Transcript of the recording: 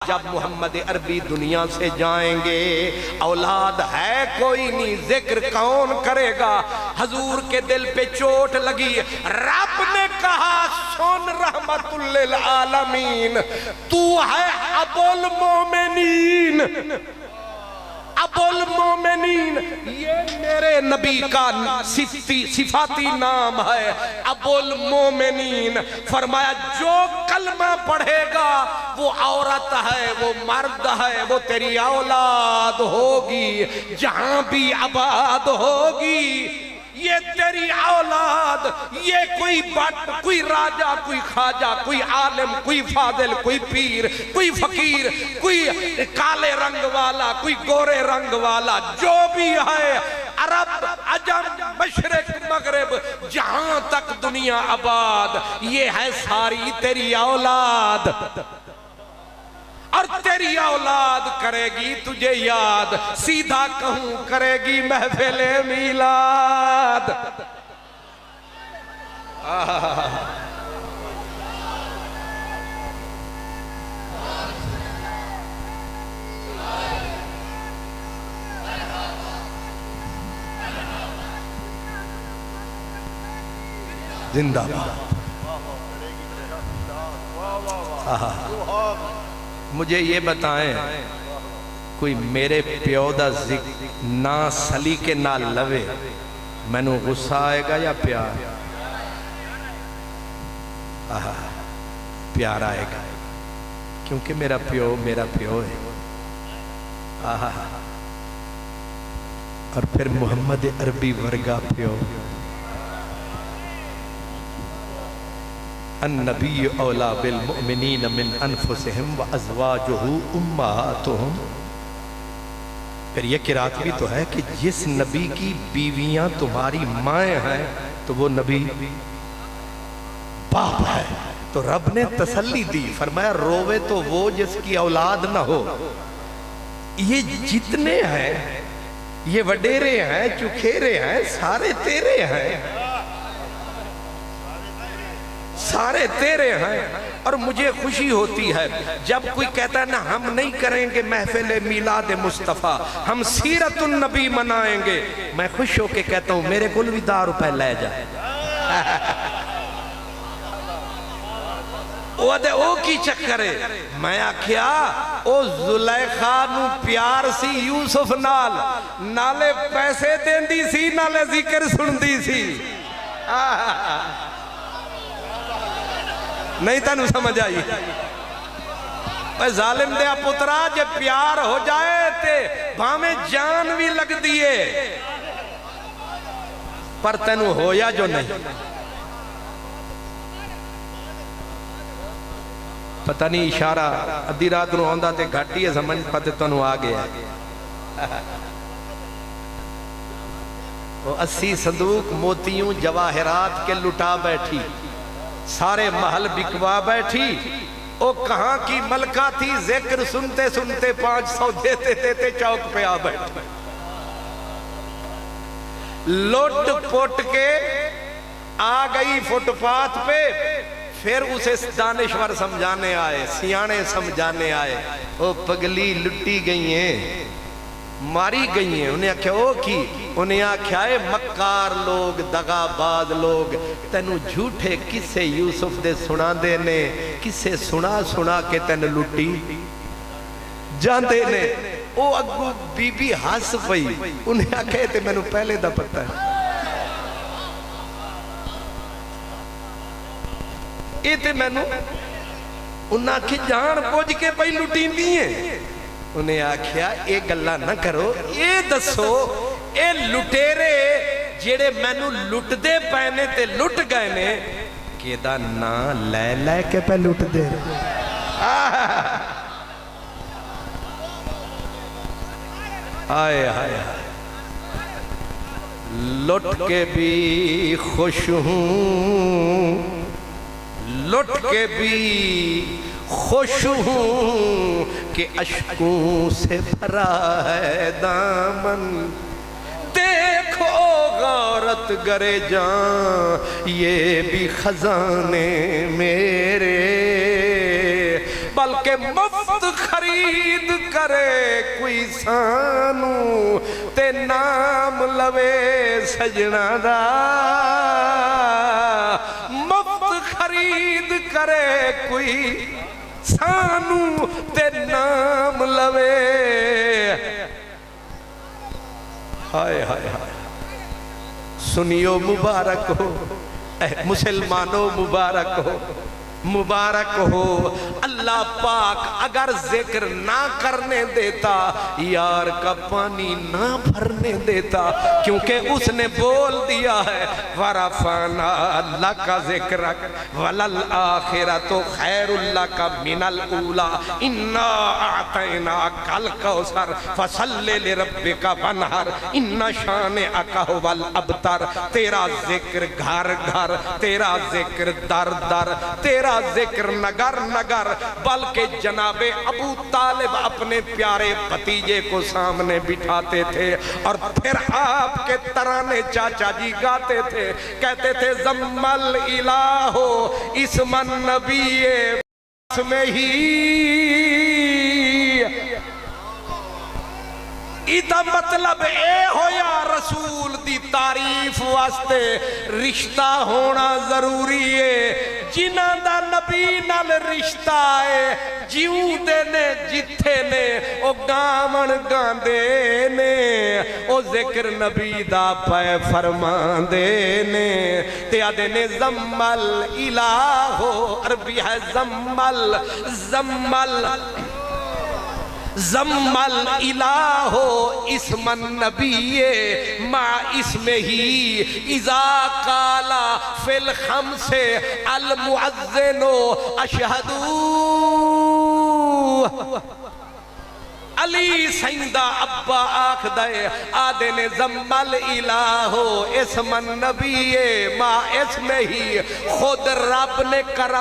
جب محمد عربی دنیا سے جائیں گے اولاد ہے کوئی نہیں، ذکر کون کرے گا؟ حضور کے دل پہ چوٹ لگی، رب نے کہا سن رحمت للعالمین، تو ہے ابو المومنین، ابو المومنین، یہ میرے نبی کا صفاتی نام ہے ابو المومنین۔ فرمایا جو کلمہ پڑھے گا وہ عورت ہے، وہ مرد ہے، وہ تیری اولاد ہوگی، جہاں بھی آباد ہوگی یہ تیری اولاد۔ یہ کوئی بٹ، کوئی راجہ، کوئی خواجہ، کوئی عالم، کوئی فاضل، کوئی پیر، کوئی فقیر، کوئی کالے رنگ والا، کوئی گورے رنگ والا، جو بھی ہے، عرب، عجم، مشرق، مغرب، جہاں تک دنیا آباد، یہ ہے ساری تیری اولاد، اور تیری اولاد کرے گی تجھے یاد، سیدھا کہوں کرے گی محفل میلاد۔ زندہ باد۔ مجھے یہ بتائیں، کوئی میرے پیو دا ذکر نہ سلی کے نہ لوے، میں نو غصہ آئے گا یا پیار؟ پیار آئے گا، کیونکہ میرا پیو ہے۔ اور پھر محمد عربی ورگا پیو، النبی اولا بالمؤمنین من انفسہم وازواجہ امہاتہم۔ پھر یہ قرات بھی تو ہے کہ جس نبی کی بیویاں تمہاری مائیں ہیں تو وہ نبی باپ ہے۔ تو رب نے تسلی دی، فرمایا روے تو وہ جس کی اولاد نہ ہو۔ یہ جتنے ہیں، یہ وڈیرے ہیں، چکھیرے ہیں، سارے تیرے ہیں، سارے تیرے ہیں۔ اور مجھے خوشی ہوتی ہے جب کوئی کہتا ہے نا ہم نہیں کریں گے محفل میلاد مصطفیٰ، ہم سیرت النبی منائیں گے، میں خوش ہو کے کہتا ہوں میرے کل بھی 10 روپے لے جائے۔ او کی چکرے میں آکھیا او زلیخا نو پیار سی یوسف نال، نالے پیسے دین دی سی، نالے ذکر سن دی سی۔ نہیں تنو سمجھ آئی؟ اے ظالم دیا پترا جے پیار ہو جائے تے بھامیں جان بھی لگ دیئے، پر تنو ہویا جو نہیں۔ پتہ نہیں اشارہ ادھی رات نو ہوندہ تے گھٹی ہے سمجھ پتے تنو آگے ہے۔ وہ 80 صندوق موتیوں جواہرات کے لٹا بیٹھی، سارے محل بکوا بیٹھی، او کہاں کی ملکہ تھی، ذکر سنتے سنتے 500 دیتے دیتے چوک پہ آ بیٹھے، لوٹ پوٹ کے آ گئی فٹ پاتھ پہ۔ پھر اسے دانشور سمجھانے آئے، سیانے سمجھانے آئے، او پگلی لٹی گئی ہیں، ماری گئی ہیں۔ انہیں آکھیا او کی؟ انہیں آکھیا ہے مکار لوگ، دغا باز لوگ، تینو جھوٹے کسے یوسف دے سنا دینے، کسے سنا کے تین لٹی جان دینے۔ او اگو بی بی ہس پئی، انہیں آکھے تے میں نو پہلے دا پتہ ہے، اے تے میں نو انہاں آکھے جان پوچھ کے پئی لٹی دیئے۔ انہیں آکھیا اے گلہ نہ کرو، اے دسو اے لٹیرے جیڑے میں نو لٹ دے پہنے تے لٹ گئے نے، کہ دا نا لے لے کے پہ لٹ دے۔ آئے آئے لٹ کے بھی خوش ہوں، لٹ کے بھی خوش ہوں کہ اشکوں سے بھرا ہے دامن، دیکھو غارت گرے جان یہ بھی خزانے میرے، بلکہ مفت مفت خرید کرے کوئی سانو تے نام لوے سجنا دا مفت خرید کرے کوئی سانو تے نام لوے ہائے ہائے ہائے سنیو مبارک ہو اے مسلمانوں مبارک ہو مبارک ہو اللہ پاک اگر ذکر نہ کرنے دیتا یار کا پانی نہ بھرنے دیتا کیونکہ اس نے بول دیا ہے وَرَفَعْنَا لَكَ ذِكْرَكَ وَلَلْآخِرَةُ خَيْرٌ لَكَ مِنَ الْأُولَى إِنَّا أَعْطَيْنَاكَ الْكَوْثَرَ فَصَلِّ لِرَبِّكَ وَانْحَرْ إِنَّ شَانِئَكَ هُوَ الْأَبْتَرُ تیرا ذکر گھر گھر تیرا ذکر در در تیرا ذکر نگر نگر بلکہ جناب ابو طالب اپنے پیارے بھتیجے کو سامنے بٹھاتے تھے اور پھر آپ کے ترانے چاچا جی گاتے تھے کہتے تھے ضم الالہ اسم النبی میں ہی ایدہ مطلب اے ہو یا رسول دی تعریف واسطے رشتہ ہونا ضروری ہے جنہ دا نبی نال رشتہ ہے جیوں دے نے جتھے نے او گامن گاندے نے او ذکر نبی دا پے فرمان دے نے تے آدھے نے ضم الالہ عربی ہے ضم الالہ اسم النبی مع اسم ہی اذا قالا فی الخمس المعذن اشہدو علی سیندہ ابا آکھ دے آدھے نے ضم الالہ اسم النبی مع اسم ہی خود رب نے کرم